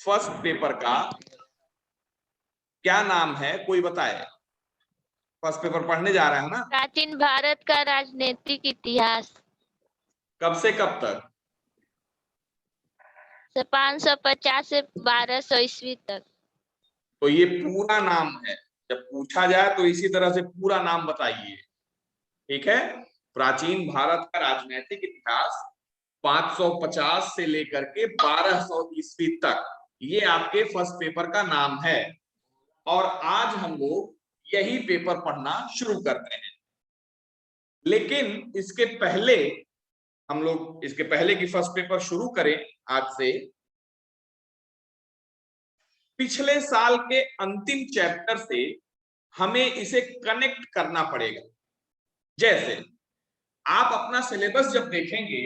First paper का क्या नाम है, कोई बताए। फर्स्ट पेपर पढ़ने जा रहे हैं ना। प्राचीन भारत का राजनीतिक इतिहास। कब से कब तक? 550 से 1200 ईस्वी तक। तो ये पूरा नाम है, जब पूछा जाए तो इसी तरह से पूरा नाम बताइए। ठीक है, प्राचीन भारत का राजनीतिक इतिहास 550 से लेकर के 1200 ईस्वी तक, ये आपके फर्स्ट पेपर का नाम है। और आज हम लोग यही पेपर पढ़ना शुरू करते हैं। लेकिन इसके पहले हम लोग इसके पहले की फर्स्ट पेपर शुरू करें आज से, पिछले साल के अंतिम चैप्टर से हमें इसे कनेक्ट करना पड़ेगा। जैसे आप अपना सिलेबस जब देखेंगे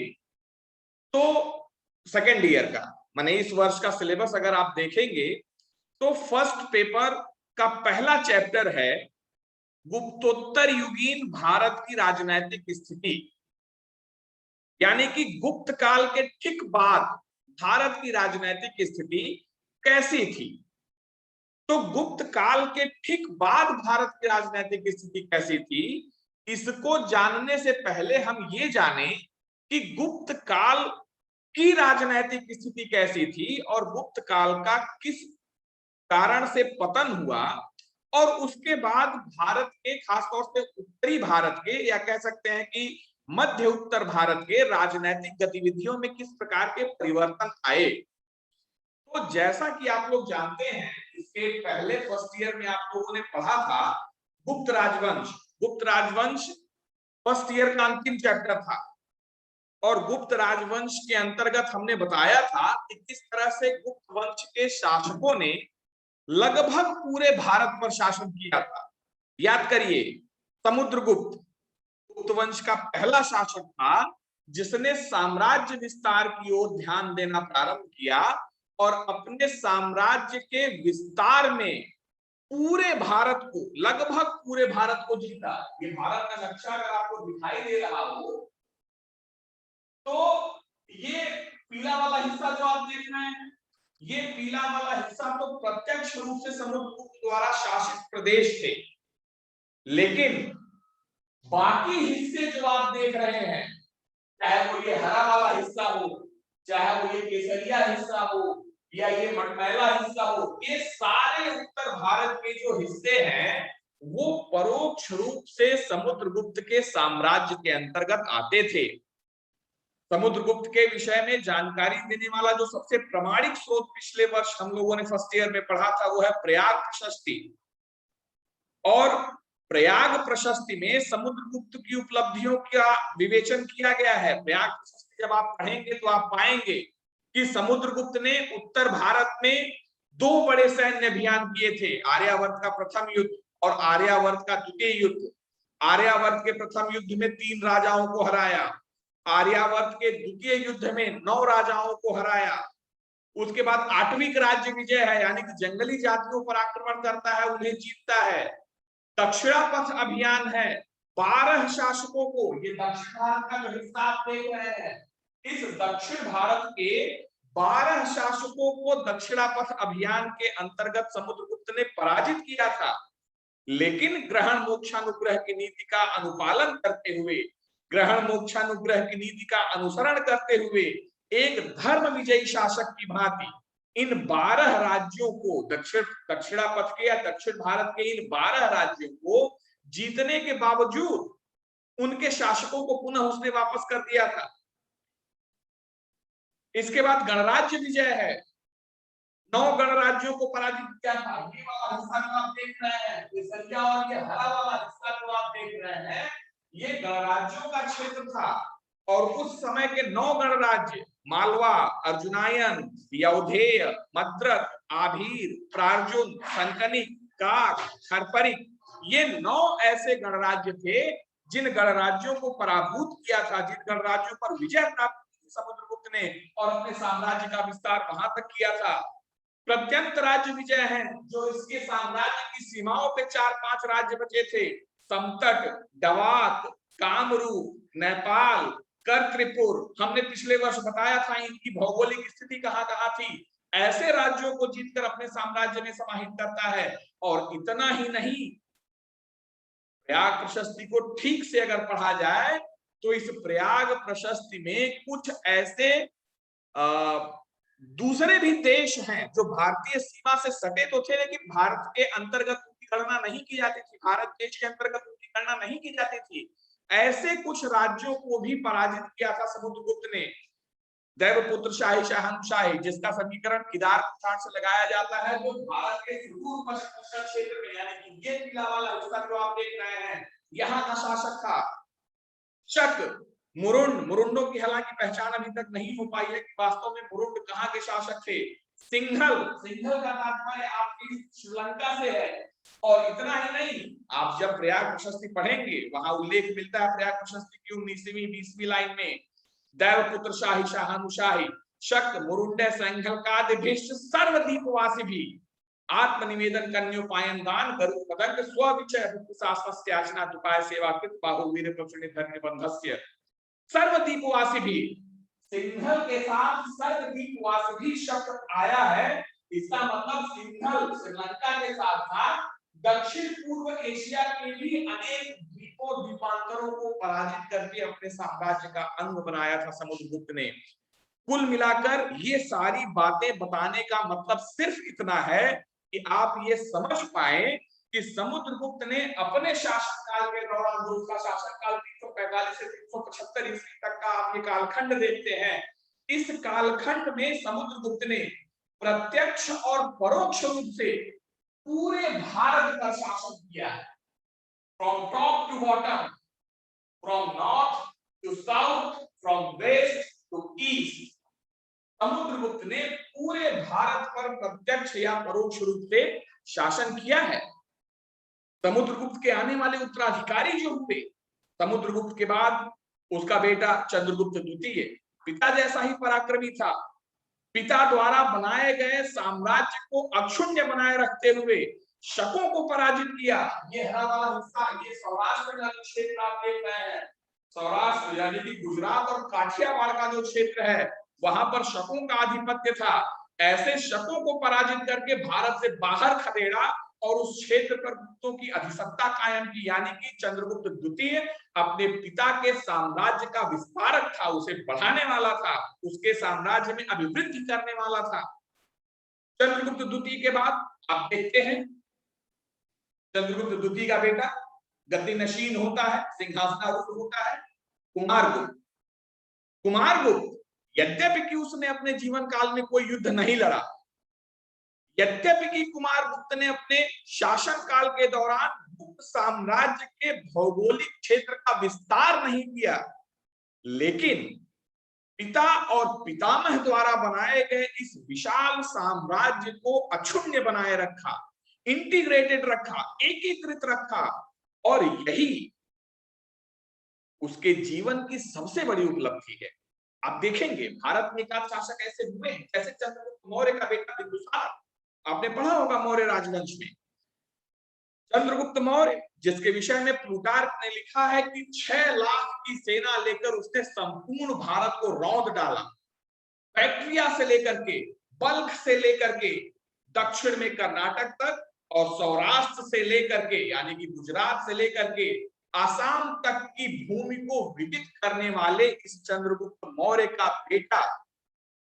तो सेकेंड ईयर का, माने इस वर्ष का सिलेबस अगर आप देखेंगे तो फर्स्ट पेपर का पहला चैप्टर है गुप्तोत्तर युगीन भारत की राजनीतिक स्थिति, यानी कि गुप्त काल के ठीक बाद भारत की राजनीतिक स्थिति कैसी थी। तो गुप्त काल के ठीक बाद भारत की राजनीतिक स्थिति कैसी थी, इसको जानने से पहले हम ये जाने कि गुप्त काल की राजनीतिक स्थिति कैसी थी और गुप्त काल का किस कारण से पतन हुआ, और उसके बाद भारत के, खासतौर से उत्तरी भारत के, या कह सकते हैं कि मध्य उत्तर भारत के राजनीतिक गतिविधियों में किस प्रकार के परिवर्तन आए। तो जैसा कि आप लोग जानते हैं, इसके पहले फर्स्ट ईयर में आप लोगों ने पढ़ा था गुप्त राजवंश। गुप्त राजवंश फर्स्ट ईयर का अंतिम चैप्टर था, और गुप्त राजवंश के अंतर्गत हमने बताया था कि किस तरह से गुप्त वंश के शासकों ने लगभग पूरे भारत पर शासन किया था। याद करिए, समुद्रगुप्त गुप्त वंश का पहला शासक था जिसने साम्राज्य विस्तार की ओर ध्यान देना प्रारंभ किया और अपने साम्राज्य के विस्तार में पूरे भारत को, लगभग पूरे भारत को जीता। ये भारत का नक्शा अगर आपको दिखाई दे रहा हो तो ये पीला वाला हिस्सा जो आप देख रहे हैं, ये पीला वाला हिस्सा तो प्रत्यक्ष रूप से समुद्रगुप्त द्वारा शासित प्रदेश थे, लेकिन बाकी हिस्से जो आप देख रहे हैं, चाहे वो ये हरा वाला हिस्सा हो, चाहे वो ये केसरिया हिस्सा हो, या ये मटमैला हिस्सा हो, ये सारे उत्तर भारत के जो हिस्से हैं वो परोक्ष रूप से समुद्रगुप्त के साम्राज्य के अंतर्गत आते थे। समुद्रगुप्त के विषय में जानकारी देने वाला जो सबसे प्रामाणिक स्रोत पिछले वर्ष हम लोगों ने फर्स्ट ईयर में पढ़ा था वो है प्रयाग प्रशस्ति। और प्रयाग प्रशस्ति में समुद्रगुप्त की उपलब्धियों का विवेचन किया गया है। प्रयाग प्रशस्ति जब आप पढ़ेंगे तो आप पाएंगे कि समुद्रगुप्त ने उत्तर भारत में 2 बड़े सैन्य अभियान किए थे, आर्यावर्त का प्रथम युद्ध और आर्यावर्त का द्वितीय युद्ध। आर्यावर्त के प्रथम युद्ध में 3 राजाओं को हराया, आर्यावर्त के द्वितीय युद्ध में 9 राजाओं को हराया। उसके बाद आठवीं राज्य विजय है, यानी कि जंगली जातियों पर आक्रमण करता है, उन्हें जीतता है। दक्षिणापथ अभियान है, 12 शासकों को, ये दक्षिण भारत का जो हिस्सा आप देख रहे हैं, इस दक्षिण भारत के 12 शासकों को दक्षिणापथ अभियान के अंतर्गत समुद्रगुप्त ने पराजित किया था। लेकिन ग्रहण मोक्षानुग्रह की नीति का अनुपालन करते हुए, ग्रहण मोक्षानुग्रह की नीति का अनुसरण करते हुए एक धर्म विजयी शासक की भांति इन 12 राज्यों को, दक्षिणापथ के या दक्षिण भारत के इन 12 राज्यों को जीतने के बावजूद उनके शासकों को पुनः उसने वापस कर दिया था। इसके बाद गणराज्य विजय है, 9 गणराज्यों को पराजित किया था। ये वाला हिस्सा जो आप देख रहे हैं, ये संख्या, और ये हरा वाला हिस्सा जो आप देख रहे हैं, ये गणराज्यों का क्षेत्र था। और उस समय के 9 गणराज्य, मालवा, अर्जुनायन, यौधेय, मद्रक, आभीर, प्रार्जुन, संकनिक, काक, खरपरिक, ये 9 ऐसे गणराज्य थे जिन गणराज्यों को पराभूत किया था, जिन गणराज्यों पर विजय प्राप्त की समुद्रगुप्त ने और अपने साम्राज्य का विस्तार वहां तक किया था। प्रत्यंत राज्य विजय है, जो इसके साम्राज्य की सीमाओं पे 4-5 राज्य बचे थे, समतट, दवात, कामरूप, नेपाल, कर त्रिपुर। हमने पिछले वर्ष बताया था इनकी भौगोलिक स्थिति कहां कहां थी। ऐसे राज्यों को जीतकर अपने साम्राज्य में समाहित करता है। और इतना ही नहीं, प्रयाग प्रशस्ति को ठीक से अगर पढ़ा जाए तो इस प्रयाग प्रशस्ति में कुछ ऐसे दूसरे भी देश हैं जो भारतीय सीमा से सटे तो थे, लेकिन भारत के अंतर्गत उनकी गणना नहीं की जाती थी, भारत देश के अंतर्गत उनकी गणना नहीं की जाती थी। ऐसे कुछ राज्यों को भी पराजित किया था समुद्रगुप्त ने। दैवपुत्र शाही शहंशाही, जिसका समीकरण किदार पठार से लगाया जाता है, जो भारत के सुदूर पश्चिम क्षेत्र में, यानी कि ये पीला वाला हिस्सा जो आप देख रहे हैं, यहाँ का शासक था शक। मुरुंड, मुरुंडों की हालांकि पहचान अभी तक नहीं हो पाई है कि वास्तव में मुरुंड कहाँ के शासक थे। सिंघल, सिंघल का तात्पर्य आपकी श्रीलंका से है। और इतना ही नहीं, आप जब प्रयाग प्रशस्ति पढ़ेंगे वहां उल्लेख मिलता है प्रयाग प्रशस्ति की 19वीं 20वीं लाइन में, दैवपुत्र शाही शाहानुशाही शक मुरुंडे संघल का दिभिष्ट सर्वदीपवासी भी आत्मनिवेदन कन्योपायन दान गरुड़ पदंग स्वविचय शास्त्रस्य याचना उपाय सेवा कृत बाहुवीर प्रचुनित धन्य बंधस्य। सर्वदीपवासी भी, सिंघल के साथ सर्वदीपवासी भी शब्द आया है। इसका मतलब सिंघल श्रीलंका के साथ साथ दक्षिण पूर्व एशिया के भी अनेक द्वीपों द्वीपांतरों को पराजित करके अपने साम्राज्य का अंग बनाया था समुद्रगुप्त ने। कुल मिलाकर ये सारी बातें बताने का मतलब सिर्फ इतना है कि आप ये समझ पाए कि समुद्रगुप्त ने अपने शासनकाल के दौरान, जो उसका शासनकाल 345 से 375 ईस्वी तक का आप ये कालखंड देखते हैं, इस कालखंड में समुद्रगुप्त ने प्रत्यक्ष और परोक्ष रूप से पूरे भारत का शासन किया है, from top to bottom, from north to south, from west to east. Samudragupta ने पूरे भारत पर प्रत्यक्ष या परोक्ष रूप से शासन किया है। समुद्रगुप्त के आने वाले उत्तराधिकारी जो हुए, समुद्रगुप्त के बाद उसका बेटा चंद्रगुप्त द्वितीय पिता जैसा ही पराक्रमी था। पिता द्वारा बनाए गए साम्राज्य को अक्षुण्य बनाए रखते हुए शकों को पराजित किया। ये हरा वाला हिस्सा, ये सौराष्ट्र का क्षेत्र आप देख रहे हैं, सौराष्ट्र यानी कि गुजरात और काठियावाड़ का जो क्षेत्र है, वहां पर शकों का आधिपत्य था। ऐसे शकों को पराजित करके भारत से बाहर खदेड़ा और उस क्षेत्र पर गुप्तों की अधिसत्ता कायम की, यानी कि चंद्रगुप्त द्वितीय अपने पिता के साम्राज्य का विस्तारक था, उसे बढ़ाने वाला था, उसके साम्राज्य में अभिवृद्धि करने वाला था। चंद्रगुप्त द्वितीय के बाद आप देखते हैं चंद्रगुप्त द्वितीय का बेटा गद्दी नशीन होता है, सिंहासनारूढ़ होता है कुमारगुप्त। कुमारगुप्त यद्यपि कि उसने अपने जीवन काल में कोई युद्ध नहीं लड़ा, यद्यपि कि कुमारगुप्त ने अपने शासन काल के दौरान गुप्त साम्राज्य के भौगोलिक क्षेत्र का विस्तार नहीं किया, लेकिन पिता और पितामह द्वारा बनाए गए इस विशाल साम्राज्य को अक्षुण्य बनाए रखा, इंटीग्रेटेड रखा, एकीकृत रखा। और यही उसके जीवन की सबसे बड़ी उपलब्धि है। आप देखेंगे भारत में एकाध शासक ऐसे हुए हैं, जैसे चंद्रगुप्त मौर्य का बेटा बिंदुसार, आपने पढ़ा होगा मौर्य राजवंश में। चंद्रगुप्त मौर्य, जिसके विषय में प्लूटार्क ने लिखा है कि 6 लाख की सेना लेकर उसने संपूर्ण भारत को रौंद डाला, बैक्ट्रिया से लेकर के, बल्ख से लेकर के दक्षिण में कर्नाटक तक, और सौराष्ट्र से लेकर के यानी कि गुजरात से लेकर के आसाम तक की भूमि को विदित करने वाले इस चंद्रगुप्त मौर्य का बेटा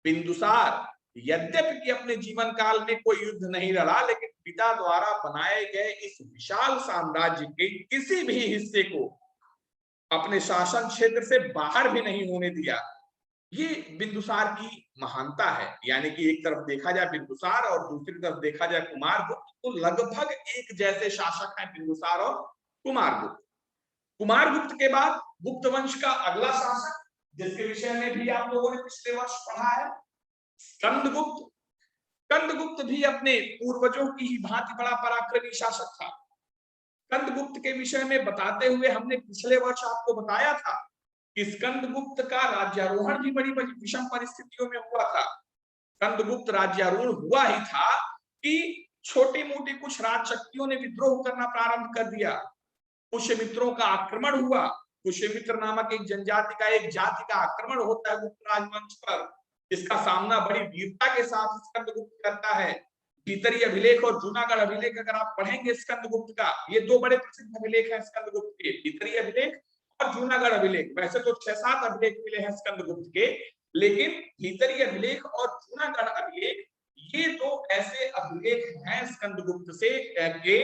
बिंदुसार, यद्यपि कि अपने जीवन काल में कोई युद्ध नहीं लड़ा, लेकिन पिता द्वारा बनाए गए इस विशाल साम्राज्य के किसी भी हिस्से को अपने शासन क्षेत्र से बाहर भी नहीं होने दिया। ये बिंदुसार की महानता है। यानी कि एक तरफ देखा जाए बिंदुसार और दूसरी तरफ देखा जाए कुमारगुप्त, तो लगभग एक जैसे शासक हैं बिंदुसार और कुमारगुप्त। कुमारगुप्त के बाद गुप्त वंश का अगला शासक, जिसके विषय में भी आप लोगों ने पिछले वर्ष पढ़ा है, स्कंदगुप्त। स्कंदगुप्त भी अपने पूर्वजों की ही भांति बड़ा पराक्रमी शासक था। स्कंदगुप्त के विषय में बताते हुए हमने पिछले वर्ष आपको बताया था कि स्कंदगुप्त का राज्यारोहण भी बड़ी विषम परिस्थितियों में हुआ था। स्कंदगुप्त राज्यारोहण हुआ ही था कि छोटी मोटी कुछ राजशक्तियों ने विद्रोह करना प्रारंभ कर दिया। पुष्यमित्रों का आक्रमण हुआ। पुष्यमित्र नामक एक जनजाति का, एक जाति का आक्रमण होता है गुप्त राजवंश पर। जिसका सामना बड़ी वीरता के साथ स्कंदगुप्त करता है। भीतरी अभिलेख और जूनागढ़ अभिलेख अगर आप पढ़ेंगे स्कंदगुप्त का, ये दो बड़े प्रसिद्ध अभिलेख हैं स्कंदगुप्त के, भीतरी अभिलेख और जूनागढ़ अभिलेख। वैसे तो 6-7 अभिलेख मिले हैं स्कंदगुप्त के, लेकिन भीतरी अभिलेख और जूनागढ़ अभिलेख ये दो ऐसे अभिलेख हैं स्कंदगुप्त से के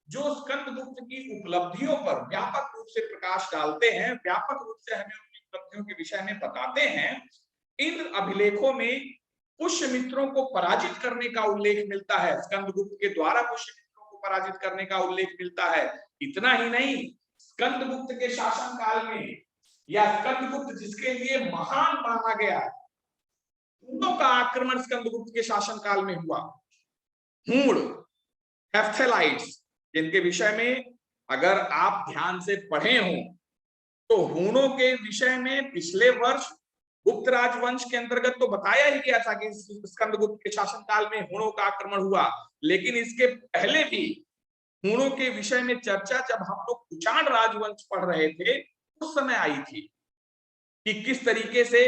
जो स्कंदगुप्त की उपलब्धियों पर व्यापक रूप से प्रकाश डालते हैं, व्यापक रूप से हमें उनकी उपलब्धियों के विषय में बताते हैं। इन अभिलेखों में पुष्यमित्रों को पराजित करने का उल्लेख मिलता है, स्कंदगुप्त के द्वारा पुष्यमित्रों को पराजित करने का उल्लेख मिलता है। इतना ही नहीं, स्कंदगुप्त के शासन काल में, या स्कंदगुप्त जिसके लिए महान माना गया, हूणों का आक्रमण स्कंदगुप्त के शासन काल में हुआ। हूण, हेप्थेलाइट्स, जिनके विषय में अगर आप ध्यान से पढ़े हो तो हूणों के विषय में पिछले वर्ष गुप्त राजवंश के अंतर्गत तो बताया ही गया था कि स्कंदगुप्त के शासनकाल में हूणों का आक्रमण हुआ, लेकिन इसके पहले भी हूणों के विषय में चर्चा जब हम लोग कुषाण राजवंश पढ़ रहे थे उस समय आई थी कि किस तरीके से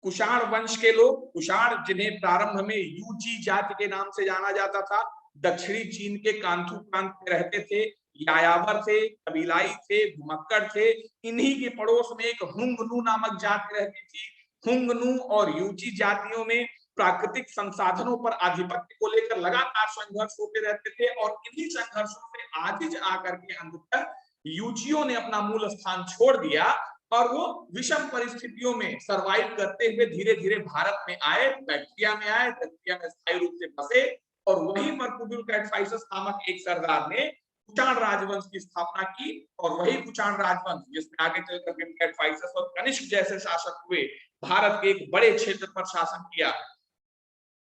कुषाण वंश के लोग, कुषाण जिन्हें प्रारंभ में यूची जाति के नाम से जाना जाता था, दक्षिणी चीन के कांथू प्रांत में रहते थे, यायावर थे, कबीलाई थे, घुमक्कड़ थे। इन्हीं के पड़ोस में एक हुंगनू नामक जाति रहती थी। हुंगनू और यूची जातियों में प्राकृतिक संसाधनों पर आधिपत्य को लेकर लगातार संघर्ष होते रहते थे और इन्हीं संघर्षों से आगे आकर के अंततः यूचियों ने अपना मूल स्थान छोड़ दिया और वो विषम परिस्थितियों में सरवाइव करते हुए धीरे धीरे भारत में आए, बैक्ट्रिया में आए, बैक्ट्रिया में स्थायी रूप से बसे और वहीं पर कुबिल कैटफाइसस नामक एक सरदार ने कुषाण राजवंश की स्थापना की और वही कुषाण राजवंश जिसमें आगे चलकर कैटफाइसस और कनिष्क जैसे शासक हुए, भारत के एक बड़े क्षेत्र पर शासन किया।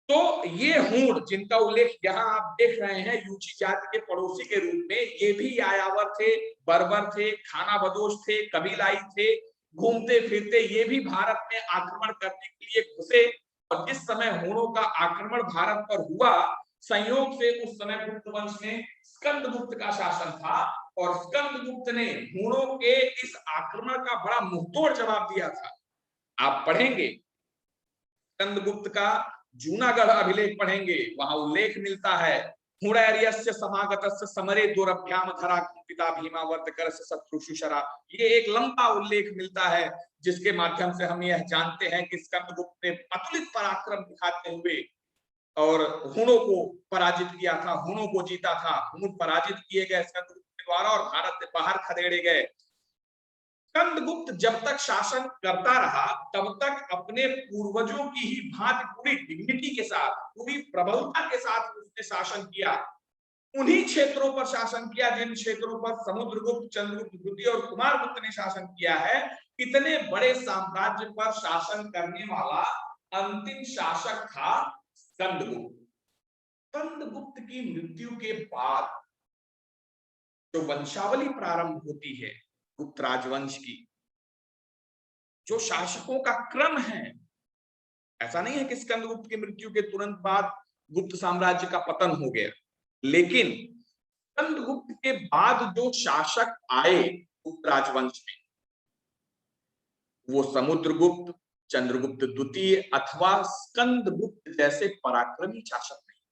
तो ये हूण जिनका उल्लेख यहाँ आप देख रहे हैं यूची जाति के पड़ोसी के रूप में, ये भी यायावर थे, बर्बर थे, खानाबदोश थे, कबीलाई थे, घूमते फिरते ये भी भारत में आक्रमण करने के लिए घुसे। और जिस समय हूणों का आक्रमण भारत पर हुआ, संयोग से उस समय गुप्त वंश में स्कंदगुप्त का शासन था और स्कंदगुप्त ने हूणों के इस आक्रमण का बड़ा मुंहतोड़ जवाब दिया था। आप पढ़ेंगे स्कंदगुप्त का जूनागढ़ अभिलेख पढ़ेंगे, वहां उल्लेख मिलता है हूणैर्यस्य समागतस्य समरे दुरभ्याम धरा कुंपिता भीमावर्तकरस्य शत्रुषुषरा। ये एक लंबा उल्लेख मिलता है जिसके माध्यम से हम यह जानते हैं कि स्कंदगुप्त ने अतुलित पराक्रम दिखाते हुए और हूणों को पराजित किया था, हूणों को जीता था। हूण पराजित किए गए स्कंदगुप्त के द्वारा और भारत से बाहर खदेड़े गए। स्कंदगुप्त जब तक शासन करता रहा तब तक अपने पूर्वजों की ही भांति पूरी डिग्निटी के साथ, पूरी प्रबलता के साथ उसने शासन किया। उन्हीं क्षेत्रों पर शासन किया जिन क्षेत्रों पर समुद्रगुप्त, चंद्रगुप्त द्वितीय और कुमारगुप्त ने शासन किया है। इतने बड़े साम्राज्य पर शासन करने वाला अंतिम शासक था स्कंदगुप्त। स्कंदगुप्त की मृत्यु के बाद जो वंशावली प्रारंभ होती है गुप्त राजवंश की, जो शासकों का क्रम है, ऐसा नहीं है कि स्कंदगुप्त की मृत्यु के तुरंत बाद गुप्त साम्राज्य का पतन हो गया, लेकिन स्कंदगुप्त के बाद जो शासक आए गुप्त राजवंश में, वो समुद्रगुप्त, चंद्रगुप्त द्वितीय अथवा स्कंदगुप्त जैसे पराक्रमी शासक नहीं,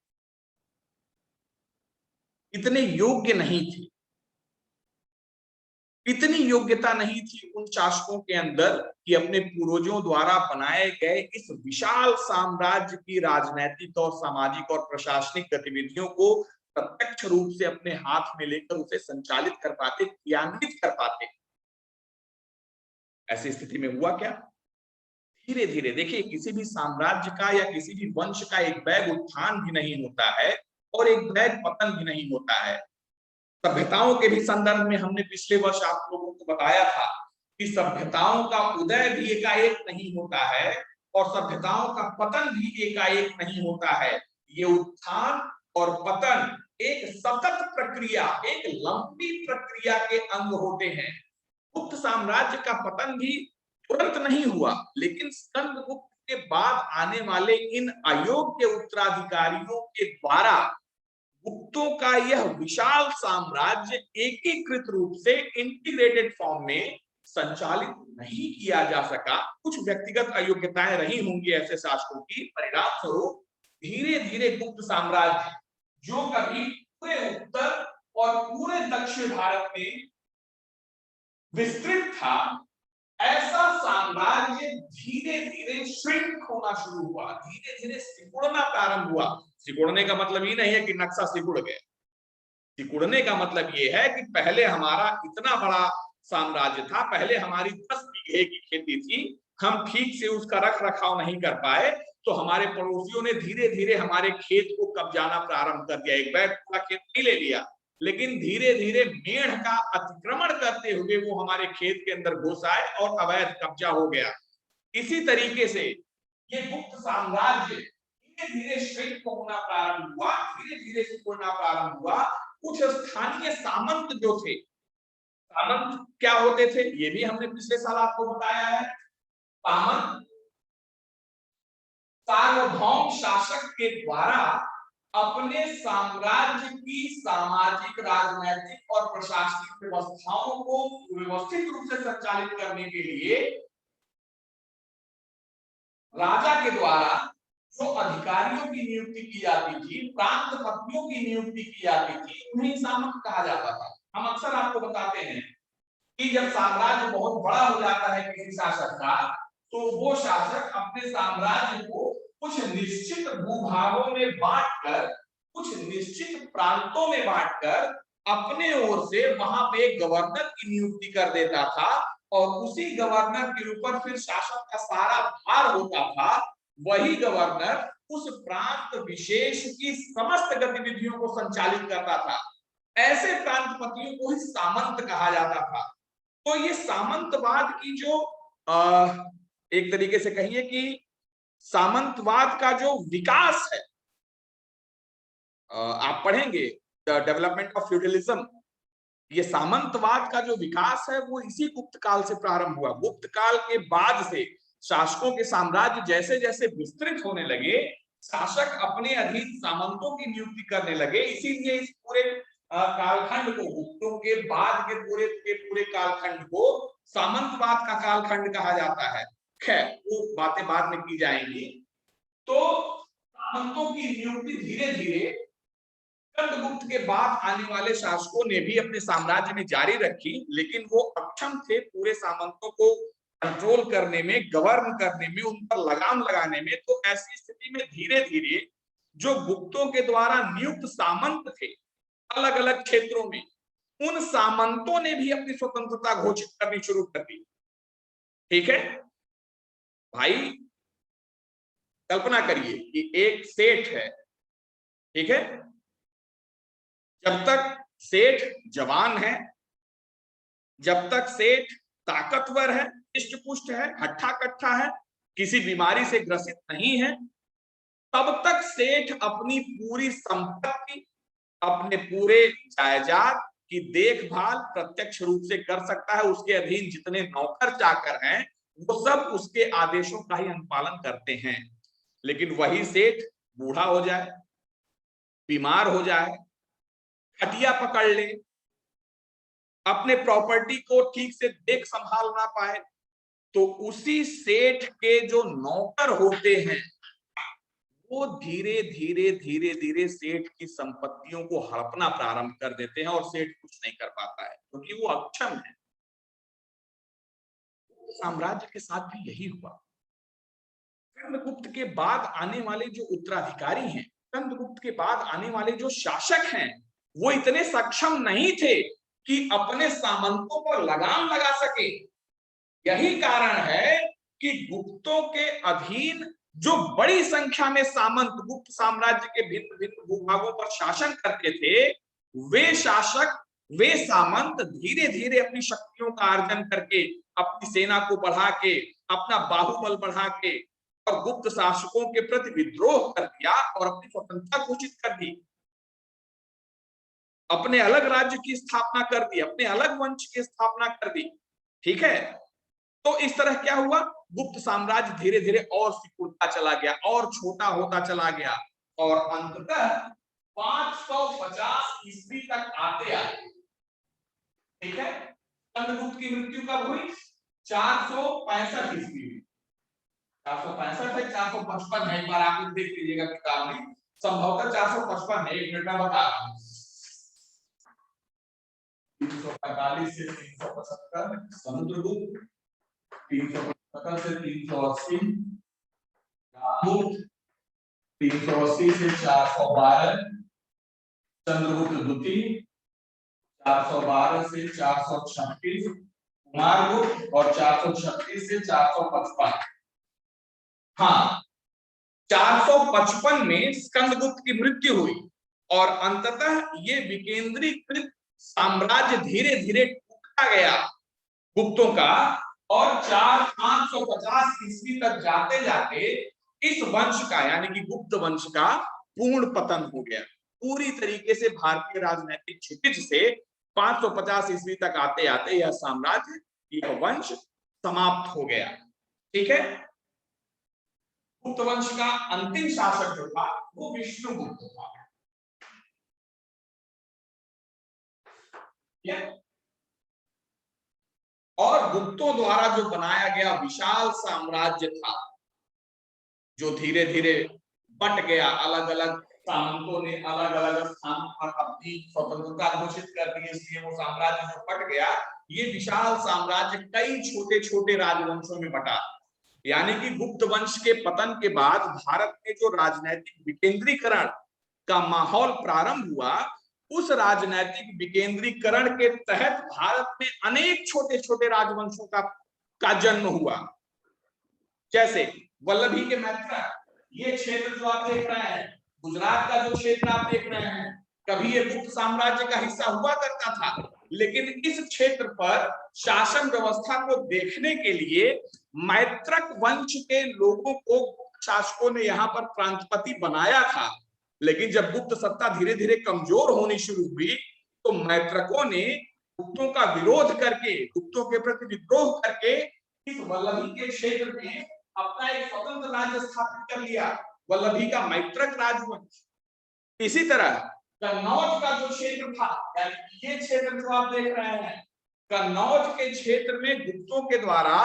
इतने योग्य नहीं थे, इतनी योग्यता नहीं थी उन शासकों के अंदर कि अपने पूर्वजों द्वारा बनाए गए इस विशाल साम्राज्य की राजनैतिक और सामाजिक और प्रशासनिक गतिविधियों को प्रत्यक्ष रूप से अपने हाथ में लेकर उसे संचालित कर पाते, क्रियान्वित कर पाते। ऐसी स्थिति में हुआ क्या, धीरे धीरे देखिए, किसी भी साम्राज्य का या किसी भी वंश का एक बैग उत्थान भी नहीं होता है और एक बैग पतन भी नहीं होता है। सभ्यताओं के भी संदर्भ में हमने पिछले वर्ष आप लोगों को बताया था कि सभ्यताओं का उदय भी एकाएक नहीं होता है और सभ्यताओं का पतन भी एकाएक नहीं होता है। ये उत्थान और पतन एक सतत प्रक्रिया, एक लंबी प्रक्रिया के अंग होते हैं। गुप्त साम्राज्य का पतन भी तुरंत नहीं हुआ, लेकिन स्कंदगुप्त के बाद आने वाले इन अयोग्य उत्तराधिकारियों के द्वारा गुप्तों का यह विशाल साम्राज्य एकीकृत रूप से इंटीग्रेटेड फॉर्म में संचालित नहीं किया जा सका, कुछ व्यक्तिगत अयोग्यताएं रही होंगी ऐसे शासकों की, परिणाम स्वरूप धीरे धीरे गुप्त साम्राज्य जो कभी पूरे उत्तर और पूरे दक्षिण भारत में विस्तृत था, ऐसा साम्राज्य धीरे धीरे श्रिंक होना शुरू हुआ, धीरे धीरे सिकुड़ना प्रारंभ हुआ। सिकुड़ने का मतलब ये नहीं है कि नक्शा सिकुड़ गया, सिकुड़ने का मतलब ये है कि पहले हमारा इतना बड़ा साम्राज्य था, पहले हमारी 10 बीघे की खेती थी, हम ठीक से उसका रख रखाव नहीं कर पाए, तो हमारे पड़ोसियों ने धीरे धीरे हमारे खेत को कब्जाना प्रारंभ कर दिया। एक बैग पूरा खेत नहीं ले लिया, लेकिन धीरे धीरे मेढ़ का अतिक्रमण करते हुए वो हमारे खेत के अंदर घुस आए और अवैध कब्जा हो गया। इसी तरीके से ये गुप्त साम्राज्य धीरे धीरे श्रिंक होना प्रारंभ हुआ, धीरे धीरे सिकुड़ना प्रारंभ हुआ। कुछ स्थानीय सामंत जो थे, सामंत क्या होते थे ये भी हमने पिछले साल आपको बताया है। सामंत सार्वभौम शासक के द्वारा अपने साम्राज्य की सामाजिक, राजनैतिक और प्रशासनिक व्यवस्थाओं को व्यवस्थित रूप से संचालित करने के लिए राजा के द्वारा जो अधिकारियों की नियुक्ति की जाती थी, प्रांत पतियों की नियुक्ति की जाती थी, उन्हें सामंत कहा जाता था। हम अक्सर आपको बताते हैं कि जब साम्राज्य बहुत बड़ा हो जाता है किसी शासक का, तो वो शासक अपने साम्राज्य को कुछ निश्चित भूभागों में बांटकर, कुछ निश्चित प्रांतों में बांटकर अपने ओर से वहां पे एक गवर्नर की नियुक्ति कर देता था, और उसी गवर्नर के ऊपर फिर शासन का सारा भार होता था। वही गवर्नर उस प्रांत विशेष की समस्त गतिविधियों को संचालित करता था। ऐसे प्रांतपतियों को ही सामंत कहा जाता था। तो ये सामंतवाद की जो एक तरीके से कहिए कि सामंतवाद का जो विकास है, आप पढ़ेंगे द डेवलपमेंट ऑफ फ्यूडलिज्म, ये सामंतवाद का जो विकास है वो इसी गुप्त काल से प्रारंभ हुआ। गुप्त काल के बाद से शासकों के साम्राज्य जैसे जैसे विस्तृत होने लगे, शासक अपने अधीन सामंतों की नियुक्ति करने लगे। इसीलिए इस पूरे कालखंड को, गुप्तों के बाद के पूरे कालखंड को सामंतवाद का कालखंड कहा जाता है। खैर वो बातें बाद में की जाएंगी। तो सामंतों की नियुक्ति धीरे धीरे चंद्रगुप्त के बाद आने वाले शासकों ने भी अपने साम्राज्य में जारी रखी, लेकिन वो अक्षम थे पूरे सामंतों को कंट्रोल करने में, गवर्न करने में, उन पर लगाम लगाने में। तो ऐसी स्थिति में धीरे धीरे जो गुप्तों के द्वारा नियुक्त सामंत थे अलग अलग क्षेत्रों में, उन सामंतों ने भी अपनी स्वतंत्रता घोषित करनी शुरू कर दी। ठीक है भाई, कल्पना करिए कि एक सेठ है, ठीक है, जब तक सेठ जवान है, जब तक सेठ ताकतवर है, हृष्ट पुष्ट है, हट्ठा कट्ठा है, किसी बीमारी से ग्रसित नहीं है, तब तक सेठ अपनी पूरी संपत्ति, अपने पूरे जायदाद की देखभाल प्रत्यक्ष रूप से कर सकता है। उसके अधीन जितने नौकर चाकर हैं वो सब उसके आदेशों का ही अनुपालन करते हैं। लेकिन वही सेठ बूढ़ा हो जाए, बीमार हो जाए, खटिया पकड़ ले, अपने प्रॉपर्टी को ठीक से देख संभाल ना पाए, तो उसी सेठ के जो नौकर होते हैं वो धीरे धीरे धीरे धीरे सेठ की संपत्तियों को हड़पना प्रारंभ कर देते हैं, और सेठ कुछ नहीं कर पाता है क्योंकि वो अक्षम है। साम्राज्य के साथ भी यही हुआ। चंद्रगुप्त के बाद आने वाले जो उत्तराधिकारी हैं, चंद्रगुप्त के बाद आने वाले जो शासक हैं, वो इतने सक्षम नहीं थे कि अपने सामंतों पर लगाम लगा सके। यही कारण है कि गुप्तों के अधीन जो बड़ी संख्या में सामंत गुप्त साम्राज्य के भिन्न भिन्न भूभागों पर शासन करते थे, वे शासक, वे सामंत धीरे धीरे अपनी शक्तियों का अर्जन करके, अपनी सेना को बढ़ा के, अपना बाहुबल बढ़ा के और गुप्त शासकों के प्रति विद्रोह कर दिया और अपनी स्वतंत्रता घोषित कर दी, अपने अलग राज्य की स्थापना कर दी, अपने अलग वंश की स्थापना कर दी। ठीक है, तो इस तरह क्या हुआ, गुप्त साम्राज्य धीरे धीरे और सिकुड़ता चला गया और छोटा होता चला गया, और अंततः 550 ईस्वी तक आते आते, ठीक है, चंद्रगुप्त की मृत्यु कब हुई? 465 ईस्वी में। 465 है, 455 है, एक बार आप लोग देख लीजिएगा किताब में, संभवतः 455 है, एक मिनट में बता रहा हूं। 345 से 375 समुद्रगुप्त, 375 से 380 रामगुप्त, 380 से 412 चंद्रगुप्त द्वितीय, 412 से 436 कुमारगुप्त और 436 से 455। हाँ, 455 में स्कंदगुप्त की मृत्यु हुई और अंततः ये विकेंद्रीकृत साम्राज्य धीरे धीरे टूटा गया गुप्तों का, और 550 ईस्वी तक जाते जाते इस वंश का यानी कि गुप्त वंश का पूर्ण पतन हो गया। पूरी तरीके से भारतीय राजनीतिक क्षितिज से 550 ईस्वी तक आते आते यह साम्राज्य, यह वंश समाप्त हो गया। ठीक है। गुप्त वंश का अंतिम शासक जो था वो विष्णुगुप्त था। और गुप्तों द्वारा जो बनाया गया विशाल साम्राज्य था, जो धीरे धीरे बट गया, अलग अलग सामंतों ने अलग अलग स्थानों पर अपनी स्वतंत्रता घोषित कर दी, इसलिए वो साम्राज्य जो बट गया, ये विशाल साम्राज्य कई छोटे छोटे राजवंशों में बटा। यानी कि गुप्त वंश के पतन के बाद भारत में जो राजनैतिक विकेंद्रीकरण का माहौल प्रारंभ हुआ, उस राजनैतिक विकेंद्रीकरण के तहत भारत में अनेक छोटे छोटे राजवंशों का जन्म हुआ। जैसे वल्लभी के मैत्रक, ये क्षेत्र जो आप देख रहे हैं, गुजरात का जो क्षेत्र आप देख रहे हैं, कभी ये गुप्त साम्राज्य का हिस्सा हुआ करता था, लेकिन इस क्षेत्र पर शासन व्यवस्था को देखने के लिए मैत्रक वंश के लोगों को शासकों ने यहाँ पर प्रांतपति बनाया था। लेकिन जब गुप्त सत्ता धीरे धीरे कमजोर होनी शुरू हुई, तो मैत्रकों ने गुप्तों का विरोध करके, गुप्तों के प्रति विद्रोह करके इस वल्लभी के क्षेत्र में अपना एक स्वतंत्र राज्य स्थापित कर लिया, वल्लभी का मैत्रक राजवंश। इसी तरह कन्नौज का जो क्षेत्र था, यानी ये क्षेत्र जो आप देख रहे हैं, कन्नौज के क्षेत्र में गुप्तों के द्वारा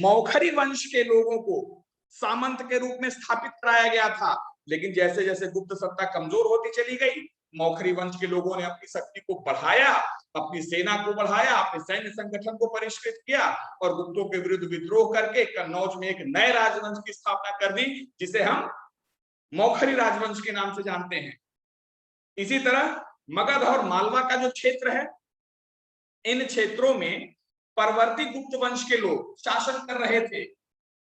मौखरी वंश के लोगों को सामंत के रूप में स्थापित कराया गया था। लेकिन जैसे जैसे गुप्त सत्ता कमजोर होती चली गई, मौखरी वंश के लोगों ने अपनी शक्ति को बढ़ाया, अपनी सेना को बढ़ाया, अपने सैन्य संगठन को परिष्कृत किया और गुप्तों के विरुद्ध विद्रोह करके कन्नौज में एक नए राजवंश की स्थापना कर दी, जिसे हम मौखरी राजवंश के नाम से जानते हैं। इसी तरह मगध और मालवा का जो क्षेत्र है, इन क्षेत्रों में परवर्ती गुप्त वंश के लोग शासन कर रहे थे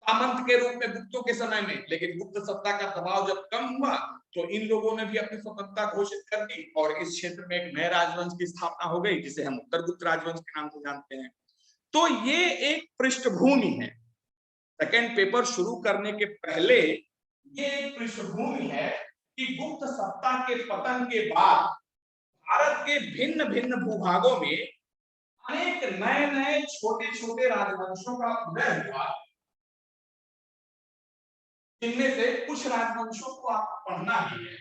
सामंत के रूप में गुप्तों के समय में। लेकिन गुप्त सत्ता का दबाव जब कम हुआ, तो इन लोगों ने भी अपनी स्वतंत्रता घोषित कर दी और इस क्षेत्र में एक नए राजवंश की स्थापना हो गई, जिसे हम उत्तर गुप्त राजवंश के नाम से जानते हैं। तो ये एक पृष्ठभूमि है। सेकंड पेपर शुरू करने के पहले ये एक पृष्ठभूमि है कि गुप्त सत्ता के पतन के बाद भारत के भिन्न भिन्न भूभागों में अनेक नए नए छोटे छोटे राजवंशों का उदय हुआ, जिनमें से कुछ राजवंशों को आपको पढ़ना ही है।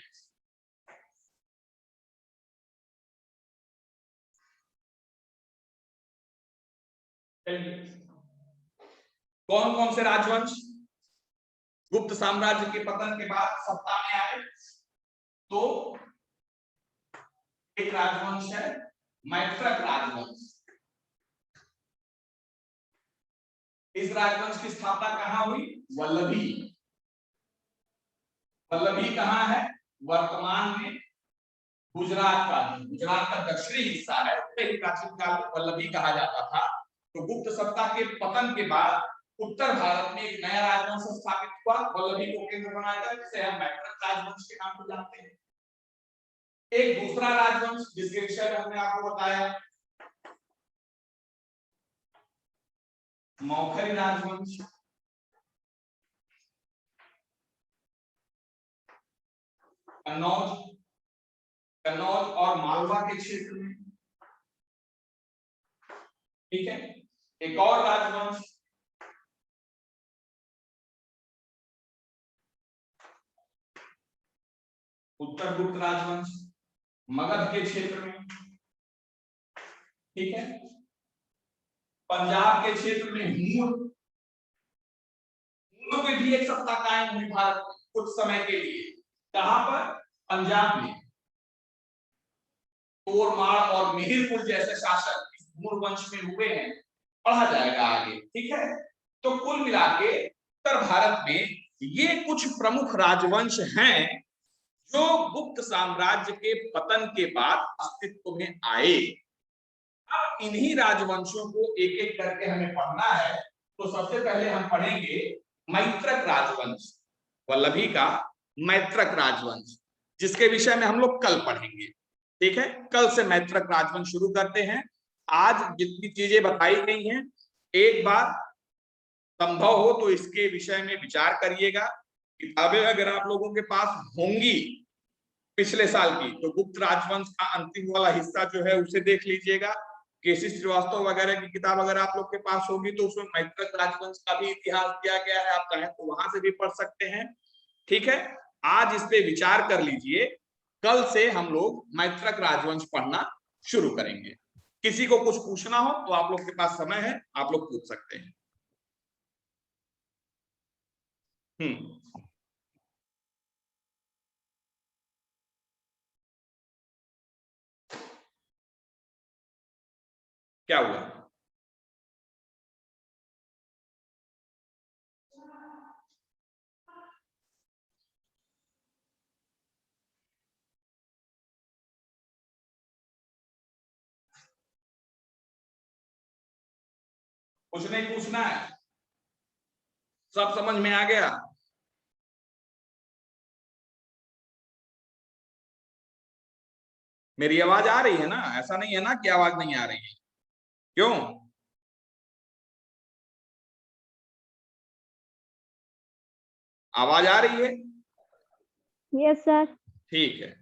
कौन कौन से राजवंश गुप्त साम्राज्य के पतन के बाद सत्ता में आए? तो एक राजवंश है मैत्रक राजवंश। इस राजवंश की स्थापना कहां हुई? वल्लभी। वल्लभी कहां है? वर्तमान में गुजरात का, गुजरात का दक्षिणी हिस्सा है, उसे ही प्राचीन काल में वल्लभी कहा जाता था। तो गुप्त सत्ता के पतन के बाद उत्तर भारत में एक नया राजवंश स्थापित हुआ, वल्लभी को केंद्र बनाया गया, जिसे हम मैत्रक राजवंश के नाम से जानते हैं। एक दूसरा राजवंश जिसके विषय में हमने आपको बताया, मौखरी राजवंश। कन्नौज, कन्नौज और मालवा के क्षेत्र में। ठीक है। एक और राजवंश उत्तर गुप्त राजवंश, मगध के क्षेत्र में। ठीक है। पंजाब के क्षेत्र में हुणों की भी एक सत्ता कायम हुई भारत में कुछ समय के लिए। कहां पर? पंजाब में। तोरमाड़ और मिहिरपुर जैसे शासक इस घूर वंश में हुए हैं, पढ़ा जाएगा आगे, ठीक है। तो कुल मिला के उत्तर भारत में ये कुछ प्रमुख राजवंश हैं जो गुप्त साम्राज्य के पतन के बाद अस्तित्व में आए। अब इन्हीं राजवंशों को एक एक करके हमें पढ़ना है। तो सबसे पहले हम पढ़ेंगे मैत्रक राजवंश, वल्लभी का मैत्रक राजवंश, जिसके विषय में हम लोग कल पढ़ेंगे, ठीक है। कल से मैत्रक राजवंश शुरू करते हैं। आज जितनी चीजें बताई गई हैं, एक बार संभव हो तो इसके विषय में विचार करिएगा। किताबें अगर आप लोगों के पास होंगी पिछले साल की, तो गुप्त राजवंश का अंतिम वाला हिस्सा जो है उसे देख लीजिएगा। केसी श्रीवास्तव वगैरह की किताब अगर आप लोग के पास होगी तो उसमें मैत्रक राजवंश का भी इतिहास दिया गया है, आप चाहें तो वहां से भी पढ़ सकते हैं, ठीक है। आज इस पे विचार कर लीजिए, कल से हम लोग मैत्रक राजवंश पढ़ना शुरू करेंगे। किसी को कुछ पूछना हो तो आप लोग के पास समय है, आप लोग पूछ सकते हैं। क्या हुआ? कुछ नहीं पूछना है, सब समझ में आ गया? मेरी आवाज आ रही है ना? ऐसा नहीं है ना कि आवाज नहीं आ रही है। क्यों? आवाज आ रही है? Yes sir. ठीक है,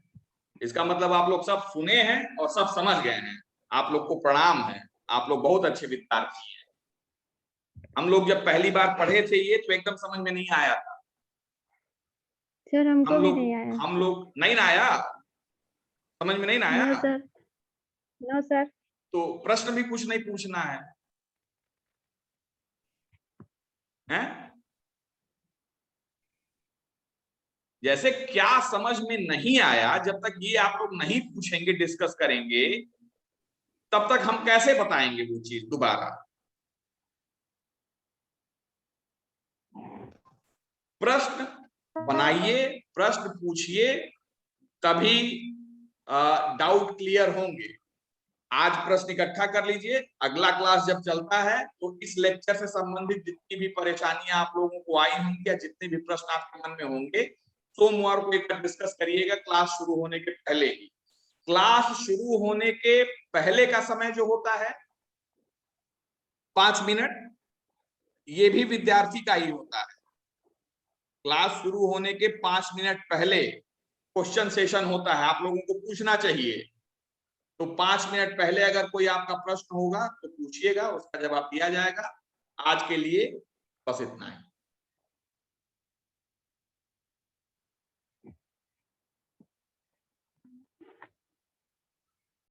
इसका मतलब आप लोग सब सुने हैं और सब समझ गए हैं। आप लोग को प्रणाम है, आप लोग बहुत अच्छे विद्यार्थी हैं। हम लोग जब पहली बार पढ़े थे ये तो एकदम समझ में नहीं आया था सर, हमको भी नहीं आया। हम लोग नहीं ना आया, समझ में नहीं ना आया? No sir, no sir. तो प्रश्न भी कुछ नहीं पूछना है, हैं? जैसे क्या समझ में नहीं आया, जब तक ये आप लोग नहीं पूछेंगे, डिस्कस करेंगे, तब तक हम कैसे बताएंगे वो चीज दोबारा? प्रश्न बनाइए, प्रश्न पूछिए, तभी डाउट क्लियर होंगे। आज प्रश्न इकट्ठा कर लीजिए, अगला क्लास जब चलता है तो इस लेक्चर से संबंधित जितनी भी परेशानियां आप लोगों को आई होंगी या जितने भी प्रश्न आपके मन में होंगे, सोमवार को एक डिस्कस करिएगा क्लास शुरू होने के पहले ही। क्लास शुरू होने के पहले का समय जो होता है 5 मिनट, ये भी विद्यार्थी का ही होता है। क्लास शुरू होने के 5 मिनट पहले क्वेश्चन सेशन होता है, आप लोगों को पूछना चाहिए। तो 5 मिनट पहले अगर कोई आपका प्रश्न होगा तो पूछिएगा, उसका जवाब दिया जाएगा। आज के लिए बस इतना है।